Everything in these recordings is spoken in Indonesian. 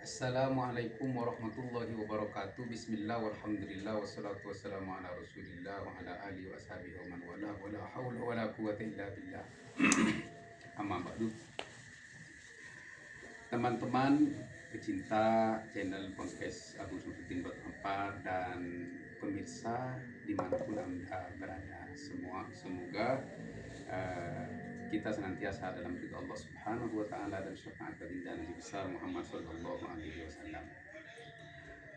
Assalamualaikum warahmatullahi wabarakatuh. Bismillah walhamdulillah wassalatu wassalamu ala rasulillah wa ala alihi wa sahbihi wa man wala wala hawla wala quwwata illa billah. Amma ba'du. Teman-teman pecinta channel podcast Abu Syamsuddin Batu Ampar dan pemirsa dimanapun Anda berada semua, semoga kita senantiasa dalam ridha Allah Subhanahu wa taala dan syafaat baginda Nabi besar Muhammad sallallahu alaihi wasallam.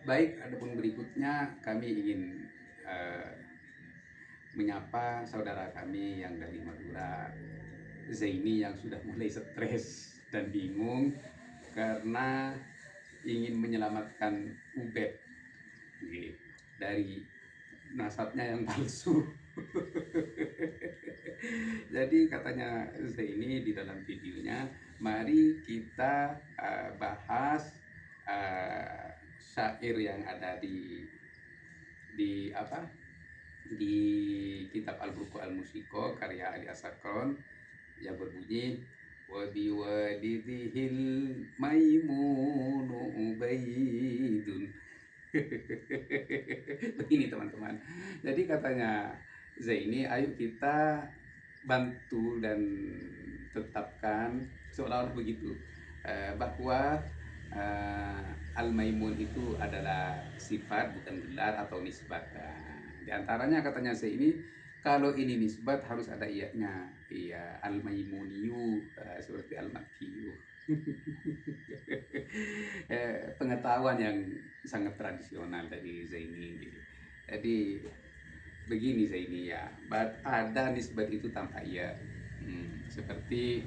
Baik, adapun berikutnya kami ingin menyapa saudara kami yang dari Madura, Zaini, yang sudah mulai stres dan bingung karena ingin menyelamatkan Ubed dari nasabnya yang palsu. Jadi katanya Zaini di dalam videonya, mari kita bahas syair yang ada di kitab Al-Burq Al-Musiko karya Ali Asakron yang berbunyi wa biwadidhil maimunu ubaidun. Begini teman-teman. Jadi katanya Zaini, ayo kita bantu dan tetapkan seolah-olah begitu bahwa Al-Maimun itu adalah sifat, bukan gelar atau nisbat. Di antaranya katanya Zaini, kalau ini nisbat harus ada iyanya, iya Al-Maimuniyu, seperti Al-Makkiyu. Pengetahuan yang sangat tradisional dari Zaini. Jadi begini Zaini ya, ada nisbat itu tanpa iya, seperti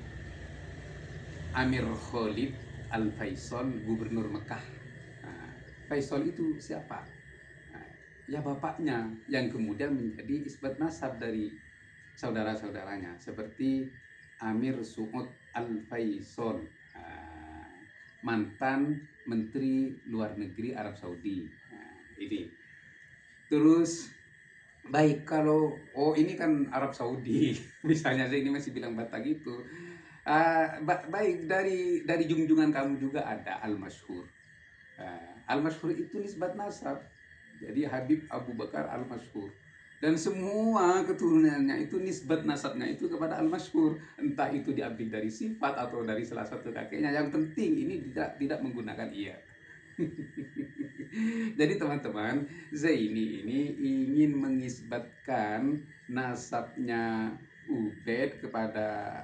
Amir Khalid Al-Faisal, gubernur Mekah. Faisal itu siapa? Ya bapaknya, yang kemudian menjadi isbat nasab dari saudara-saudaranya, seperti Amir Su'ud Al-Faisal, mantan Menteri Luar Negeri Arab Saudi. Ini terus baik, kalau ini kan Arab Saudi misalnya, saya ini masih bilang Batak gitu. Baik, dari junjungan kamu juga ada Al-Masyhur. Al-Masyhur itu nisbat nasab, jadi Habib Abu Bakar Al-Masyhur, dan semua keturunannya itu nisbat nasabnya itu kepada Al-Masyhur, entah itu diambil dari sifat atau dari salah satu kakeknya. Yang penting ini tidak menggunakan iya. Jadi teman-teman, Zaini ini ingin mengisbatkan nasabnya Ubed kepada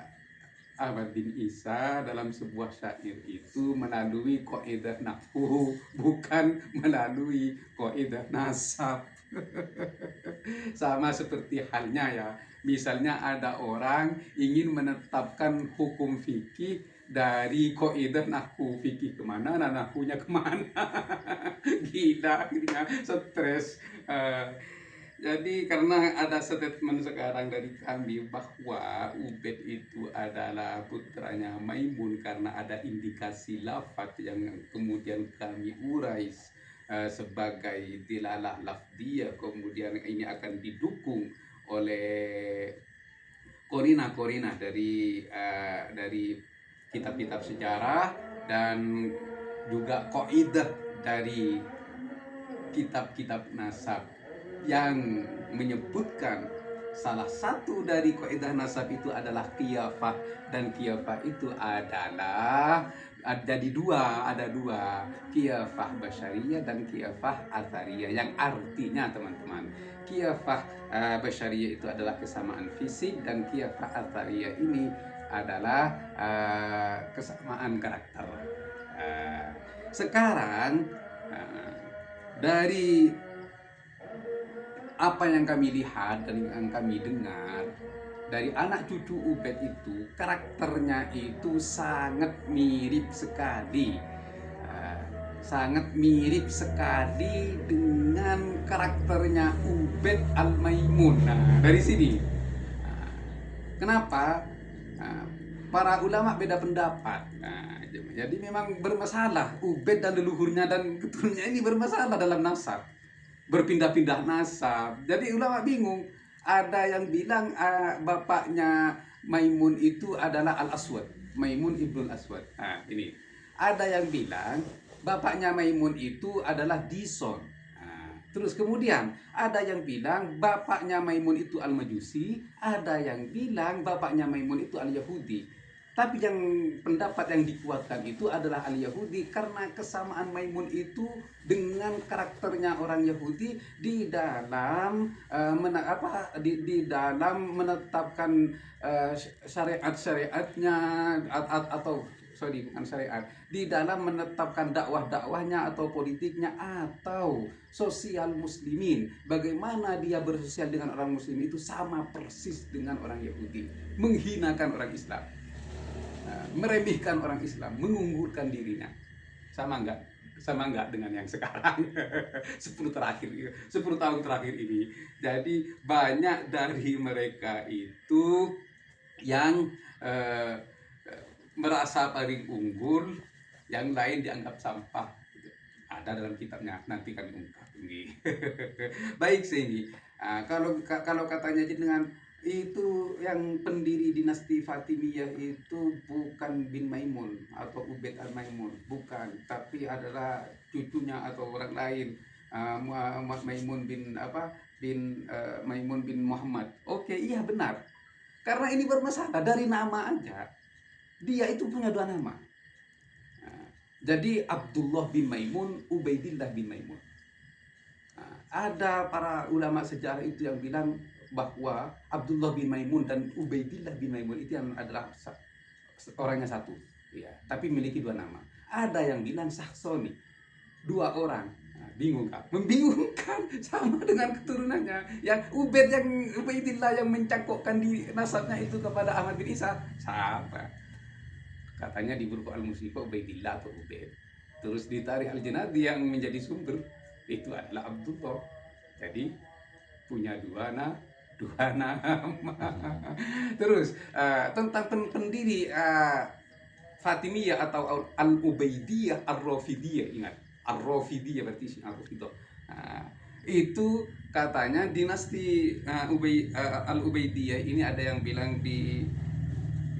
Ahmad bin Isa dalam sebuah syair itu melalui kaidah nahwu, bukan melalui kaidah nasab. Sama seperti halnya ya, misalnya ada orang ingin menetapkan hukum fikih dari kaidah nahwu, fikih kemana, nah nahwunya kemana. Gila, stres. Jadi karena ada statement sekarang dari kami bahwa Ubed itu adalah putranya Maimun, karena ada indikasi lafaz yang kemudian kami urai sebagai dilalah lafdiyah, kemudian ini akan didukung oleh korina-korina dari kitab-kitab sejarah dan juga kaidah dari kitab-kitab nasab yang menyebutkan salah satu dari kaidah nasab itu adalah qiyafah, dan qiyafah itu adalah ada dua, qiyafah basyariyah dan qiyafah athariyah, yang artinya teman-teman, qiyafah basyariyah itu adalah kesamaan fisik, dan qiyafah athariyah ini adalah kesamaan karakter. Sekarang dari apa yang kami lihat dan yang kami dengar dari anak cucu Ubed itu, karakternya itu sangat mirip sekali, sangat mirip sekali dengan karakternya Ubed Al-Maimun. Nah, dari sini kenapa para ulama beda pendapat. Jadi memang bermasalah, Ubed dan leluhurnya dan keturunannya ini bermasalah dalam nasab, berpindah-pindah nasab. Jadi ulama bingung. Ada yang bilang bapaknya Maimun itu adalah Al-Aswad, Maimun ibnul Aswad. Ini ada yang bilang bapaknya Maimun itu adalah Dison. Nah, terus kemudian ada yang bilang bapaknya Maimun itu Al-Majusi, ada yang bilang bapaknya Maimun itu Al-Yahudi. Tapi yang pendapat yang dikuatkan itu adalah Al-Yahudi karena kesamaan Maimun itu dengan karakternya orang Yahudi di dalam di dalam menetapkan syariat-syariatnya atau sorry bukan syariat, di dalam menetapkan dakwah-dakwahnya atau politiknya atau sosial muslimin, bagaimana dia bersosial dengan orang muslim itu sama persis dengan orang Yahudi, menghinakan orang Islam, meremehkan orang Islam, mengunggurkan dirinya. Sama enggak? Sama enggak dengan yang sekarang? 10 tahun terakhir ini. Jadi banyak dari mereka itu yang merasa paling unggul, yang lain dianggap sampah. Ada dalam kitabnya, nanti kami ungkap ini. Baik sini. Kalau katanya dengan itu yang pendiri dinasti Fatimiyah itu bukan bin Maimun atau Ubaid al-Maimun, bukan, tapi adalah cucunya atau orang lain, Maimun bin Maimun bin Muhammad. Oke, iya benar. Karena ini bermasalah dari nama aja. Dia itu punya dua nama. Jadi Abdullah bin Maimun, Ubaidillah bin Maimun. Ada para ulama sejarah itu yang bilang bahwa Abdullah bin Maimun dan Ubaidillah bin Maimun itu yang adalah orangnya satu, ya, tapi memiliki dua nama. Ada yang bilang Saksoni, dua orang. Bingung kan? Membingungkan, sama dengan keturunannya. Yang Ubaidillah yang mencangkokkan di nasabnya itu kepada Ahmad bin Isa, siapa? Katanya di buku Al-Musyifa Ubaidillah atau Ubaid. Terus di Tarikh Al-Junadi yang menjadi sumber itu adalah Abdullah. Jadi punya dua nama. Terus tentang pendiri Fatimiyah atau Al-Ubaidiyah Ar-Rafidiyah, ingat Ar-Rafidiyah berarti si Ar-Rafidah. Itu katanya dinasti Al-Ubaidiyah ini ada yang bilang di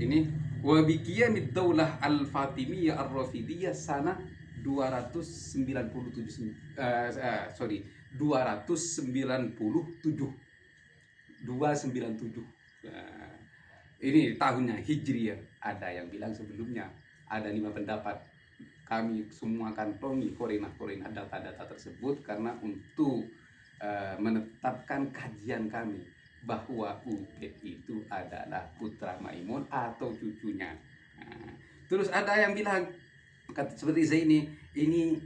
ini wa biqiyamid daulah al-Fatimiyah ar-Rafidiyah sana 297 ini tahunnya Hijriyah. Ada yang bilang sebelumnya, ada 5 pendapat. Kami semua kantongi korinah data-data tersebut karena untuk menetapkan kajian kami bahwa Ubaid itu adalah putra Maimun atau cucunya. Terus ada yang bilang seperti saya ini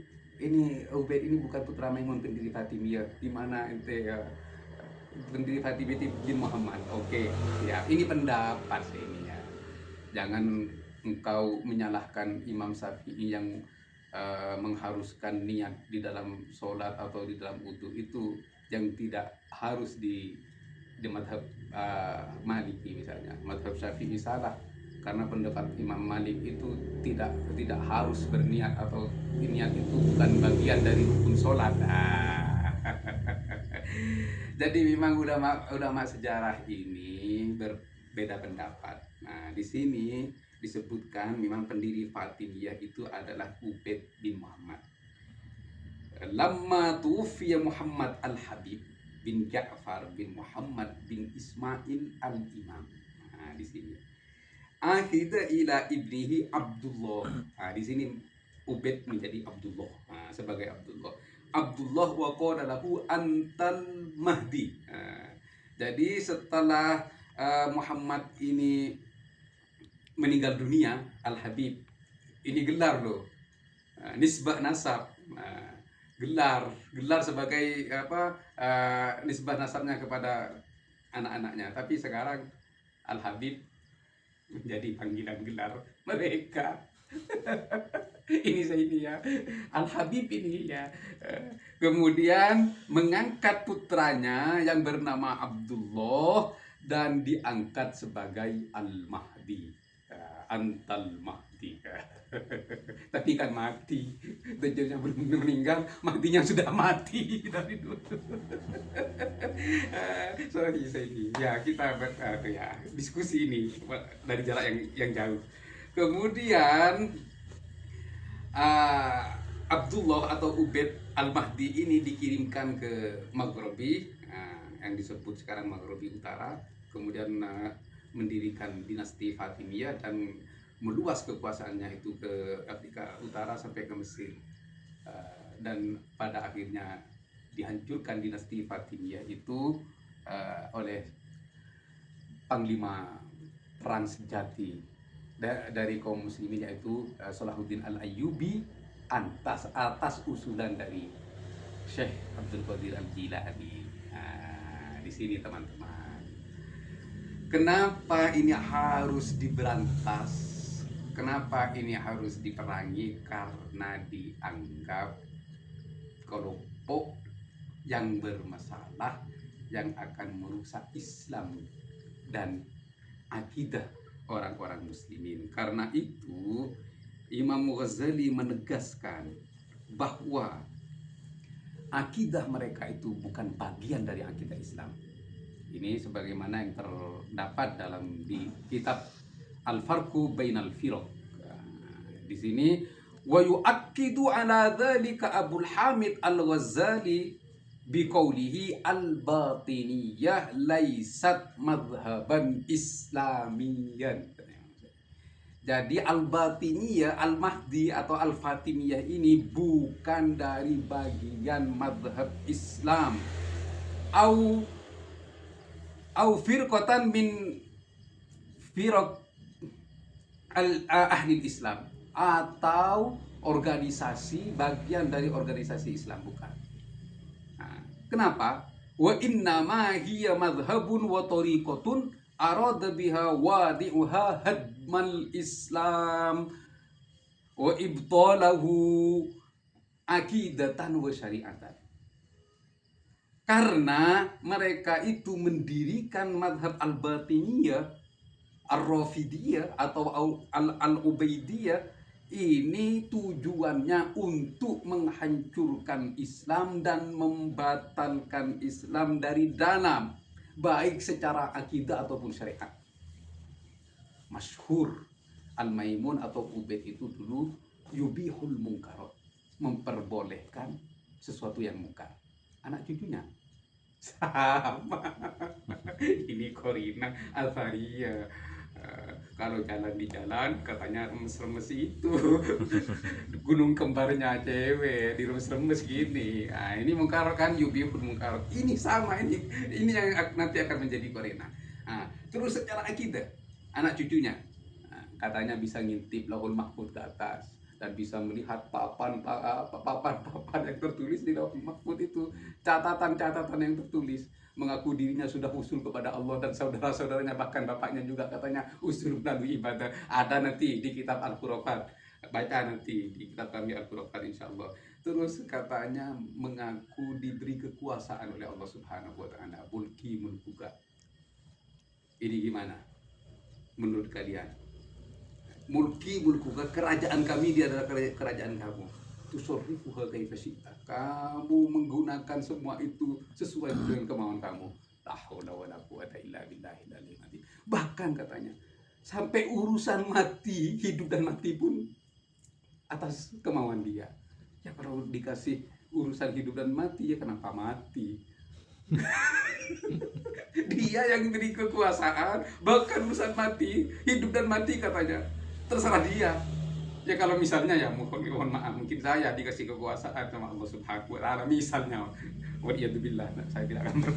Ubaid ini bukan putra Maimun pendiri Fatimiyah, di mana ente pendiri Fatimiyah bin Muhammad. Oke, ya ini pendapat saya ini ya. Jangan engkau menyalahkan Imam Syafi'i yang mengharuskan niat di dalam sholat atau di dalam wudu itu yang tidak harus di madhab Maliki misalnya. Madhab Syafi'i salah karena pendapat Imam Malik itu tidak harus berniat atau niat itu bukan bagian dari rukun sholat. Jadi memang ulama sejarah ini berbeda pendapat. Nah, di sini disebutkan memang pendiri Fatimiyah itu adalah Ubaid bin Muhammad. Lamma tuwfiya Muhammad al-Habib bin Ja'far bin Muhammad bin Ismail al-Imam. Nah, di sini ahida ila ibnihi Abdullah. Nah, di sini Ubaid menjadi Abdullah. Nah, sebagai Abdullah wa qala lahu antal mahdi. Nah, jadi setelah Muhammad ini meninggal dunia, Al-Habib ini gelar loh, nisbah nasab, gelar sebagai nisbah nasabnya kepada anak-anaknya. Tapi sekarang Al-Habib menjadi panggilan gelar mereka. Ini ya Al-Habib ini ya. Kemudian mengangkat putranya yang bernama Abdullah dan diangkat sebagai Al-Mahdi, Antal Mahdi. Tapi kan mati, Dajjalnya belum meninggal, Mahdinya sudah mati dari dulu. Sorry saya ini ya, kita diskusi ini dari jarak yang jauh. Kemudian Abdullah atau Ubaid Al-Mahdi ini dikirimkan ke Maghribi, yang disebut sekarang Maghribi Utara, kemudian mendirikan dinasti Fatimiyah dan meluas kekuasaannya itu ke Afrika Utara sampai ke Mesir. Dan pada akhirnya dihancurkan dinasti Fatimiyah itu oleh panglima perang sejati dari kaum muslimin, yaitu Salahuddin Al-Ayyubi, atas usulan dari Syekh Abdul Qadir Al-Jilani. Di sini teman-teman, kenapa ini harus diberantas? Kenapa ini harus diperangi? Karena dianggap kelompok yang bermasalah, yang akan merusak Islam dan akidah orang-orang muslimin. Karena itu Imam Ghazali menegaskan bahwa akidah mereka itu bukan bagian dari akidah Islam. Ini sebagaimana yang terdapat dalam di kitab Al-Farqu Bainal Firaq. Di sini wa yu'akkidu ala dzalika Abul Hamid Al-Ghazali biqaulihi al-batiniyah laysat madhhaban islamiyan. Jadi al-batiniyah, al-mahdi atau al-fatimiyah ini bukan dari bagian madhab Islam. Au firqatan min firaq ahli Islam, atau organisasi bagian dari organisasi Islam, bukan. Kenapa? Wa inna ma hiya madhhabun wa tariqatun arada biha wadi'uha hadmal Islam wa ibtalahu aqidatan wa syari'atan. Karena mereka itu mendirikan madhab al-batiniyah, ar-rafidiyah atau al-ubaidiyah, ini tujuannya untuk menghancurkan Islam dan membatalkan Islam dari dalam, baik secara akidah ataupun syariat. Masyhur Al-Maimun atau Ubaid itu dulu yubihul mungkarat, memperbolehkan sesuatu yang mungkar. Anak cucunya sama. Ini Korina Alvaria. Kalau jalan di jalan katanya remes-remes itu gunung kembarnya cewek di remes-remes gini. Ini mungkar kan, yubihul mungkar. Ini sama, ini yang nanti akan menjadi Korina. Terus secara akidah anak cucunya katanya bisa ngintip Lauhul Mahfuz ke atas dan bisa melihat papan yang tertulis di Lauhul Mahfuz itu, catatan-catatan yang tertulis, mengaku dirinya sudah usul kepada Allah dan saudara-saudaranya, bahkan bapaknya juga katanya usul melalui ibadah. Ada nanti di kitab Al-Furqan, baca nanti di kitab kami Al-Furqan insyaallah. Terus katanya mengaku diberi kekuasaan oleh Allah Subhanahu wa taala, mulki mulkuka. Ini gimana menurut kalian? Mulki mulkuka, kerajaan kami, dia adalah kerajaan kamu. Tusorrifuha kaifa syi'ta, kamu menggunakan semua itu sesuai dengan kemauan kamu. La haula wala quwata illa billahil aliyyil azim. Bahkan katanya sampai urusan mati, hidup dan mati pun atas kemauan dia. Ya kalau dikasih urusan hidup dan mati, ya kenapa mati? Dia yang beri kekuasaan, bahkan urusan mati, hidup dan mati katanya terserah dia. Ya kalau misalnya, ya mohon maaf, mungkin saya dikasih kekuasaan sama Allah Subhanahu wa taala misalnya, waliyadzubillah, saya tidak akan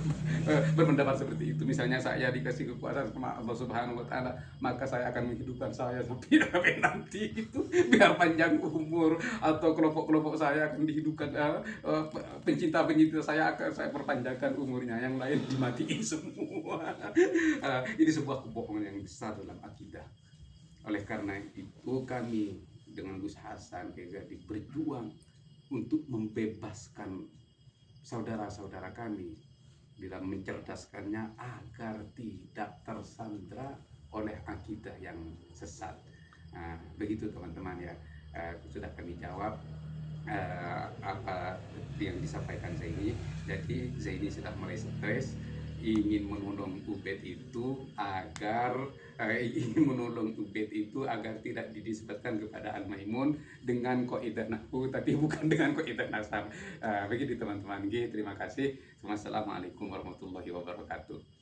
berpendapat seperti itu. Misalnya saya dikasih kekuasaan sama Allah Subhanahu wa taala, maka saya akan menghidupkan saya sampai nanti itu biar panjang umur, atau kelompok-kelompok saya akan dihidupkan, pencinta-pencinta saya akan saya perpanjangkan umurnya, yang lain dimatiin semua. Ini sebuah kebohongan yang besar dalam akidah. Oleh karena itu kami dengan Gus Hasan Kegadi berjuang untuk membebaskan saudara-saudara kami dalam mencerdaskannya agar tidak tersandra oleh akidah yang sesat. Begitu teman-teman ya. Sudah kami jawab apa yang disampaikan Zaini. Jadi Zaini sudah mulai stres. ingin menolong Ubed itu agar ingin menolong Ubed itu agar tidak dinisbatkan kepada Al-Maimun dengan kaidah nahwu tapi bukan dengan kaidah nasab. Begitu teman-teman. Terima kasih. Wassalamualaikum warahmatullahi wabarakatuh.